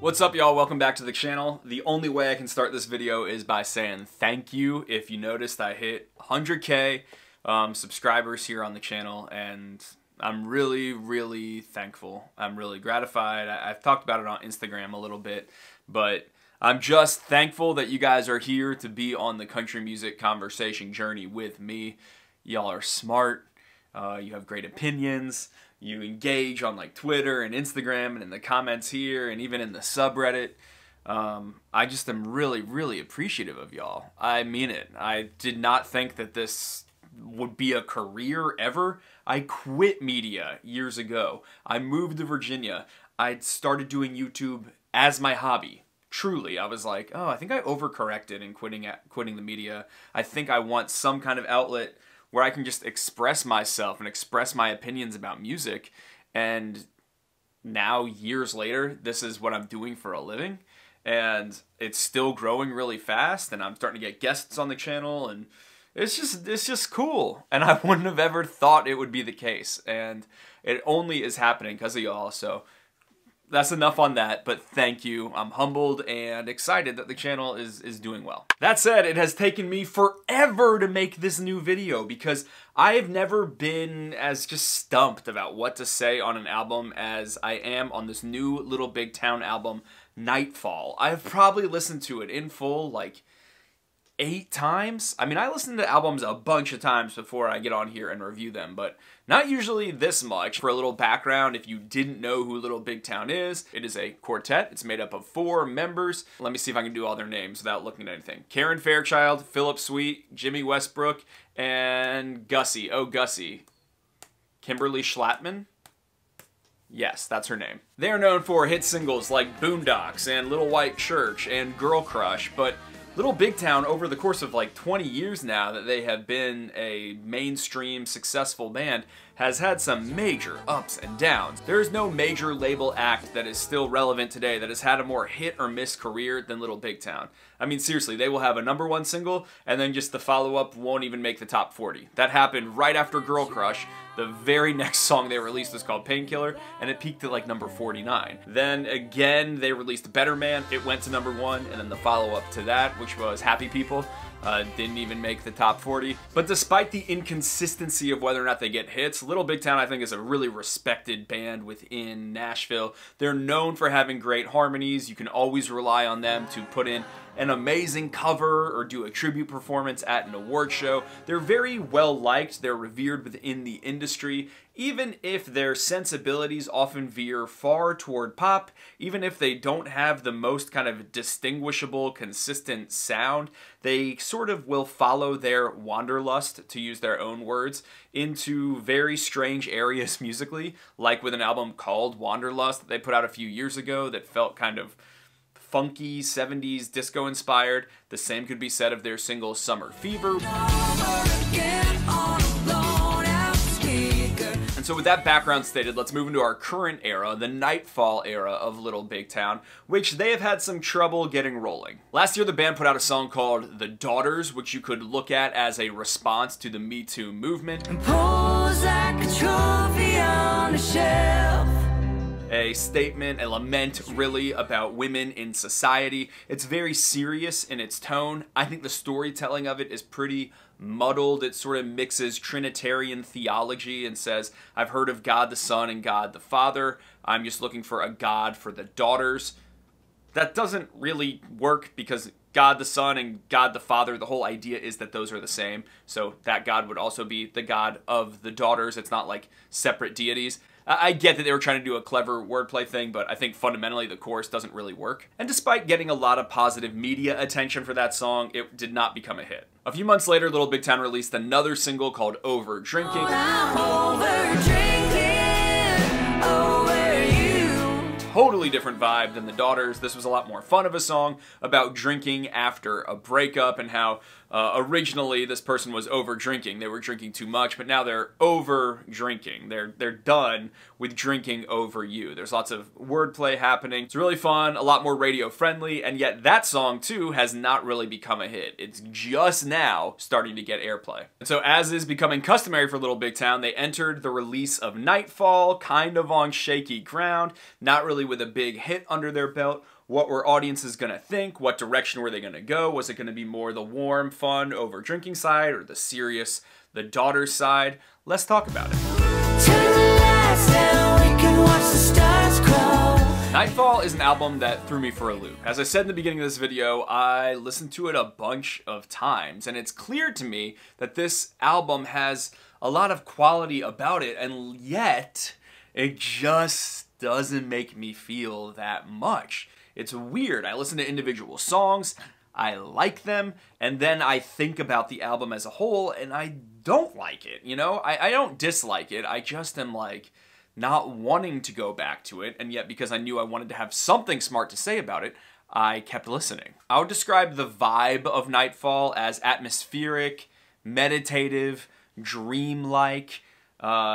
What's up, y'all? Welcome back to the channel. The only way I can start this video is by saying thank you. If you noticed, I hit 100K subscribers here on the channel, and I'm really thankful. I'm really gratified. I've talked about it on Instagram a little bit, but I'm just thankful that you guys are here to be on the country music conversation journey with me. Y'all are smart. You have great opinions. You engage on like Twitter and Instagram and in the comments here and even in the subreddit. I just am really appreciative of y'all. I mean it. I did not think that this would be a career ever. I quit media years ago. I moved to Virginia. I started doing YouTube as my hobby. Truly, I was like, oh, I think I overcorrected in quitting the media. I think I want some kind of outlet where I can just express myself and express my opinions about music. And now, years later, this is what I'm doing for a living. And it's still growing really fast, and I'm starting to get guests on the channel, and it's just cool. And I wouldn't have ever thought it would be the case. And it only is happening because of y'all, so that's enough on that, but thank you. I'm humbled and excited that the channel is doing well. That said, it has taken me forever to make this new video because I have never been as just stumped about what to say on an album as I am on this new Little Big Town album, Nightfall. I've probably listened to it in full like 8 times. I mean, I listen to albums a bunch of times before I get on here and review them, but not usually this much. For a little background, if you didn't know who Little Big Town is, it is a quartet. It's made up of 4 members. Let me see if I can do all their names without looking at anything. Karen Fairchild, Philip Sweet, Jimmy Westbrook, and Gussie. Oh, Gussie. Kimberly Schlattman? Yes, that's her name. They are known for hit singles like Boondocks and Little White Church and Girl Crush, but Little Big Town, over the course of like 20 years now that they have been a mainstream successful band, has had some major ups and downs. There is no major label act that is still relevant today that has had a more hit or miss career than Little Big Town. I mean, seriously, they will have a #1 single and then just the follow-up won't even make the top 40. That happened right after Girl Crush. The very next song they released was called Painkiller, and it peaked at like number 49. Then again, they released Better Man. It went to #1, and then the follow-up to that, which was Happy People, didn't even make the top 40. But despite the inconsistency of whether or not they get hits, Little Big Town, I think, is a really respected band within Nashville. They're known for having great harmonies. You can always rely on them to put in an amazing cover or do a tribute performance at an award show. They're very well liked. They're revered within the industry. Even if their sensibilities often veer far toward pop, even if they don't have the most kind of distinguishable, consistent sound, they sort of will follow their wanderlust, to use their own words, into very strange areas musically, like with an album called Wanderlust that they put out a few years ago that felt kind of funky 70s disco inspired. The same could be said of their single Summer Fever. And so with that background stated, let's move into our current era, the Nightfall era of Little Big Town, which they have had some trouble getting rolling. Last year, the band put out a song called The Daughters, which you could look at as a response to the Me Too movement. And pose like a trophy on a shelf. A statement, a lament, really, about women in society. It's very serious in its tone. I think the storytelling of it is pretty muddled. It sort of mixes Trinitarian theology and says, I've heard of God the Son and God the Father. I'm just looking for a God for the daughters. That doesn't really work because God the Son and God the Father, the whole idea is that those are the same. So that God would also be the God of the daughters. It's not like separate deities. I get that they were trying to do a clever wordplay thing, but I think fundamentally the chorus doesn't really work. And despite getting a lot of positive media attention for that song, it did not become a hit. A few months later, Little Big Town released another single called Over Drinking. Totally different vibe than The Daughters. This was a lot more fun of a song about drinking after a breakup and how Originally, this person was over drinking. They were drinking too much, but now they're over drinking. They're done with drinking over you. There's lots of wordplay happening. It's really fun, a lot more radio friendly, and yet that song too has not really become a hit. It's just now starting to get airplay. And so as is becoming customary for Little Big Town, they entered the release of Nightfall kind of on shaky ground, not really with a big hit under their belt. What were audiences gonna think? What direction were they gonna go? Was it gonna be more the warm, fun, over drinking side, or the serious, the daughter side? Let's talk about it. Turn the lights down, we can watch the stars grow. Nightfall is an album that threw me for a loop. As I said in the beginning of this video, I listened to it a bunch of times, and it's clear to me that this album has a lot of quality about it, and yet it just doesn't make me feel that much. It's weird. I listen to individual songs, I like them, and then I think about the album as a whole, and I don't like it, you know? I don't dislike it, I just am like not wanting to go back to it, and yet because I knew I wanted to have something smart to say about it, I kept listening. I would describe the vibe of Nightfall as atmospheric, meditative, dreamlike,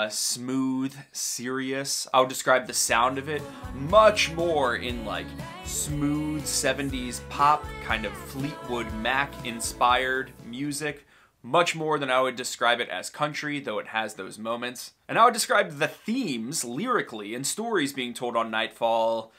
smooth, serious. I would describe the sound of it much more in like smooth 70s pop, kind of Fleetwood Mac inspired music, much more than I would describe it as country, though it has those moments. And I would describe the themes lyrically and stories being told on Nightfall,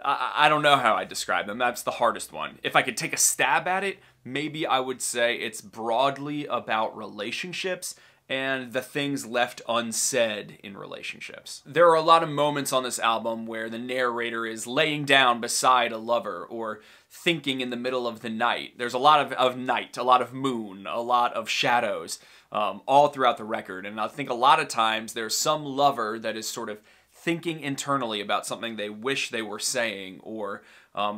I don't know how I describe them. That's the hardest one. If I could take a stab at it, maybe I would say it's broadly about relationships and the things left unsaid in relationships. There are a lot of moments on this album where the narrator is laying down beside a lover or thinking in the middle of the night. There's a lot of night, a lot of moon, a lot of shadows, all throughout the record. And I think a lot of times there's some lover that is sort of thinking internally about something they wish they were saying, or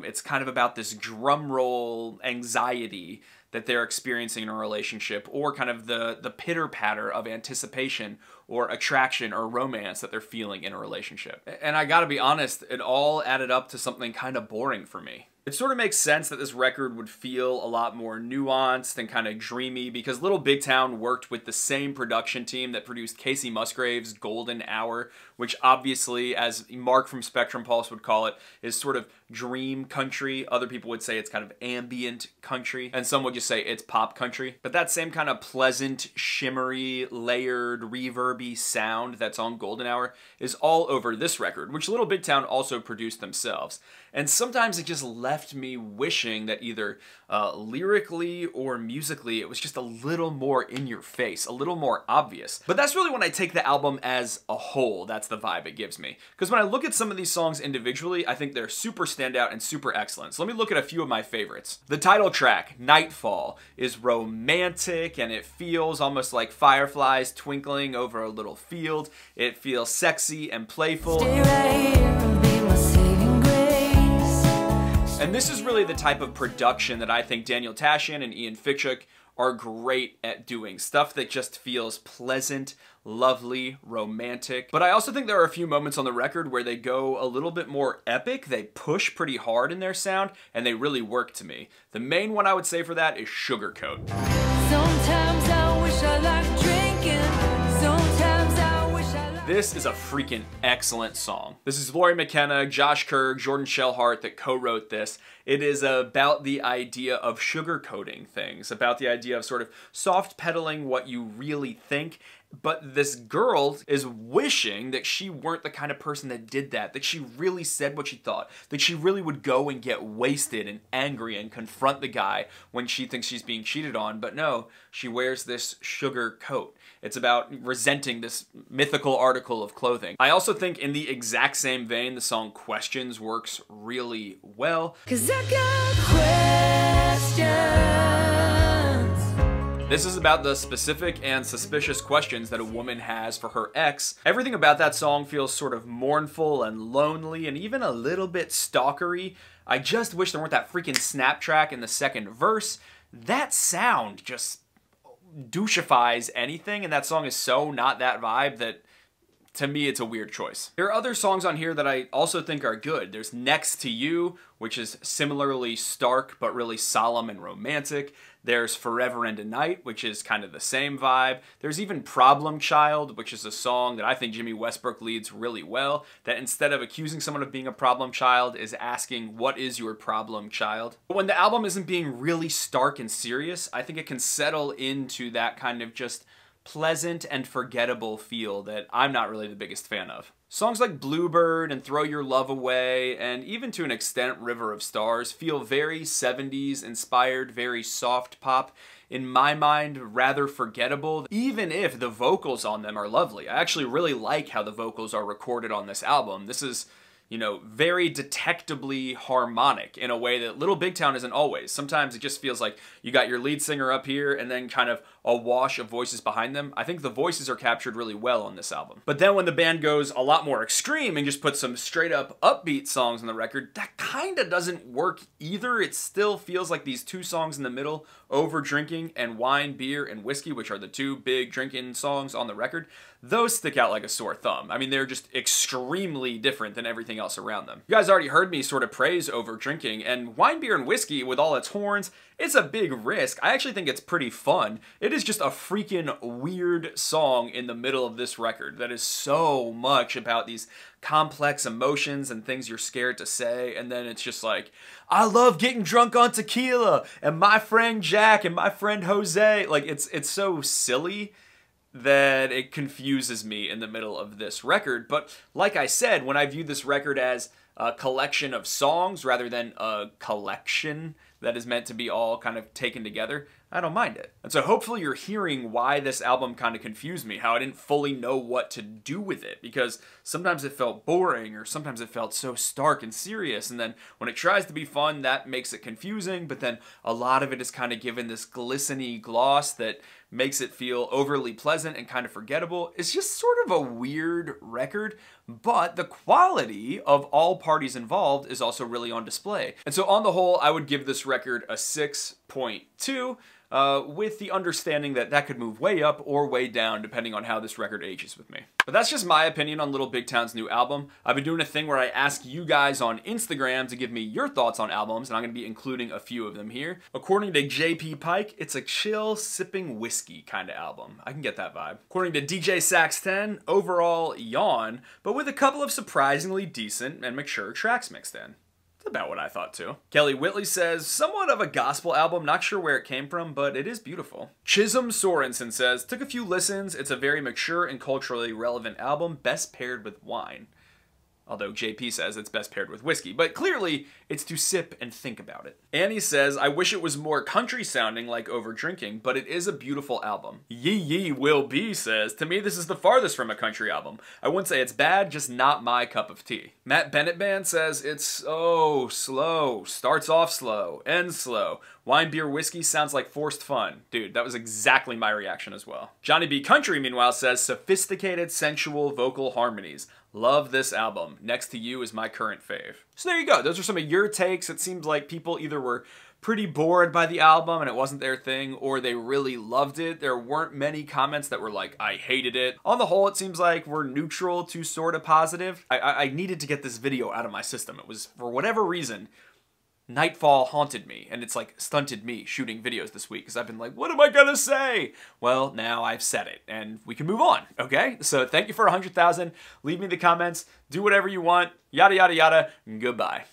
it's kind of about this drum roll anxiety that they're experiencing in a relationship, or kind of the pitter-patter of anticipation or attraction or romance that they're feeling in a relationship. And I gotta be honest, it all added up to something kind of boring for me. It sort of makes sense that this record would feel a lot more nuanced and kind of dreamy because Little Big Town worked with the same production team that produced Casey Musgrave's Golden Hour, which obviously, as Mark from Spectrum Pulse would call it, is sort of dream country. Other people would say it's kind of ambient country, and some would just say it's pop country. But that same kind of pleasant, shimmery, layered, reverby sound that's on Golden Hour is all over this record, which Little Big Town also produced themselves. And sometimes it just left me wishing that either lyrically or musically it was just a little more in your face, a little more obvious. But that's really when I take the album as a whole, that's the vibe it gives me. Because when I look at some of these songs individually, I think they're super standout and super excellent. So let me look at a few of my favorites. The title track, Nightfall, is romantic and it feels almost like fireflies twinkling over a little field. It feels sexy and playful. Stay right here and be my saving grace. And this is really the type of production that I think Daniel Tashian and Ian Fitchuk are great at doing. Stuff that just feels pleasant, lovely, romantic. But I also think there are a few moments on the record where they go a little bit more epic. They push pretty hard in their sound, and they really work to me. The main one I would say for that is Sugarcoat. Sometimes I wish I liked drinking. Sometimes I wish I liked... This is a freaking excellent song. This is Laurie McKenna, Josh Kerr, Jordan Shellhart that co-wrote this. It is about the idea of sugarcoating things, about the idea of sort of soft pedaling what you really think. But this girl is wishing that she weren't the kind of person that did that she really said what she thought, that she really would go and get wasted and angry and confront the guy when she thinks she's being cheated on. But no, she wears this sugar coat. It's about resenting this mythical article of clothing. I also think in the exact same vein, the song Questions works really well. 'Cause I got questions. This is about the specific and suspicious questions that a woman has for her ex. Everything about that song feels sort of mournful and lonely and even a little bit stalkery. I just wish there weren't that freaking snap track in the second verse. That sound just douchifies anything, and that song is so not that vibe that to me, it's a weird choice. There are other songs on here that I also think are good. There's Next to You, which is similarly stark but really solemn and romantic. There's Forever and a Night, which is kind of the same vibe. There's even Problem Child, which is a song that I think Jimmy Westbrook leads really well, that instead of accusing someone of being a problem child is asking, what is your problem, child? But when the album isn't being really stark and serious, I think it can settle into that kind of just pleasant and forgettable feel that I'm not really the biggest fan of. Songs like Bluebird and Throw Your Love Away, and even to an extent River of Stars, feel very 70s inspired, very soft pop. In my mind, rather forgettable, even if the vocals on them are lovely. I actually really like how the vocals are recorded on this album. This is, you know, very detectably harmonic in a way that Little Big Town isn't always. Sometimes it just feels like you got your lead singer up here and then kind of a wash of voices behind them. I think the voices are captured really well on this album. But then when the band goes a lot more extreme and just puts some straight up upbeat songs on the record, that kind of doesn't work either. It still feels like these two songs in the middle, Over Drinking and Wine, Beer, and Whiskey, which are the two big drinking songs on the record, those stick out like a sore thumb. I mean, they're just extremely different than everything else around them. You guys already heard me sort of praise Over Drinking, and Wine, Beer, and Whiskey, with all its horns, it's a big risk. I actually think it's pretty fun. It is just a freaking weird song in the middle of this record that is so much about these complex emotions and things you're scared to say, and then it's just like, I love getting drunk on tequila, and my friend Jack, and my friend Jose. Like, it's so silly that it confuses me in the middle of this record. But like I said, when I view this record as a collection of songs rather than a collection that is meant to be all kind of taken together, I don't mind it. And so hopefully you're hearing why this album kind of confused me, how I didn't fully know what to do with it, because sometimes it felt boring, or sometimes it felt so stark and serious, and then when it tries to be fun, that makes it confusing, but then a lot of it is kind of given this glistening gloss that makes it feel overly pleasant and kind of forgettable. It's just sort of a weird record, but the quality of all parties involved is also really on display. And so on the whole, I would give this record a 6.2, with the understanding that that could move way up or way down depending on how this record ages with me. But that's just my opinion on Little Big Town's new album. I've been doing a thing where I ask you guys on Instagram to give me your thoughts on albums, and I'm going to be including a few of them here. According to JP Pike, it's a chill, sipping whiskey kind of album. I can get that vibe. According to DJ Sax 10, overall yawn, but with a couple of surprisingly decent and mature tracks mixed in. About what I thought too. Kelly Whitley says, somewhat of a gospel album, not sure where it came from, but it is beautiful. Chisholm Sorensen says, took a few listens, it's a very mature and culturally relevant album, best paired with wine. Although JP says it's best paired with whiskey, but clearly it's to sip and think about it. Annie says, I wish it was more country sounding like Over Drinking, but it is a beautiful album. Yee Yee Will Be says, to me this is the farthest from a country album. I wouldn't say it's bad, just not my cup of tea. Matt Bennett Band says, it's so slow, starts off slow, ends slow. Wine, Beer, Whiskey sounds like forced fun. Dude, that was exactly my reaction as well. Johnny B. Country, meanwhile, says, sophisticated, sensual vocal harmonies. Love this album. Next to You is my current fave. So there you go. Those are some of your takes. It seems like people either were pretty bored by the album and it wasn't their thing, or they really loved it. There weren't many comments that were like, I hated it. On the whole, it seems like we're neutral to sort of positive. I needed to get this video out of my system. It was, for whatever reason, Nightfall haunted me, and it's like stunted me shooting videos this week because I've been like, what am I gonna say? Well, now I've said it, and we can move on, okay? So thank you for 100,000. Leave me the comments, do whatever you want, yada, yada, yada, goodbye.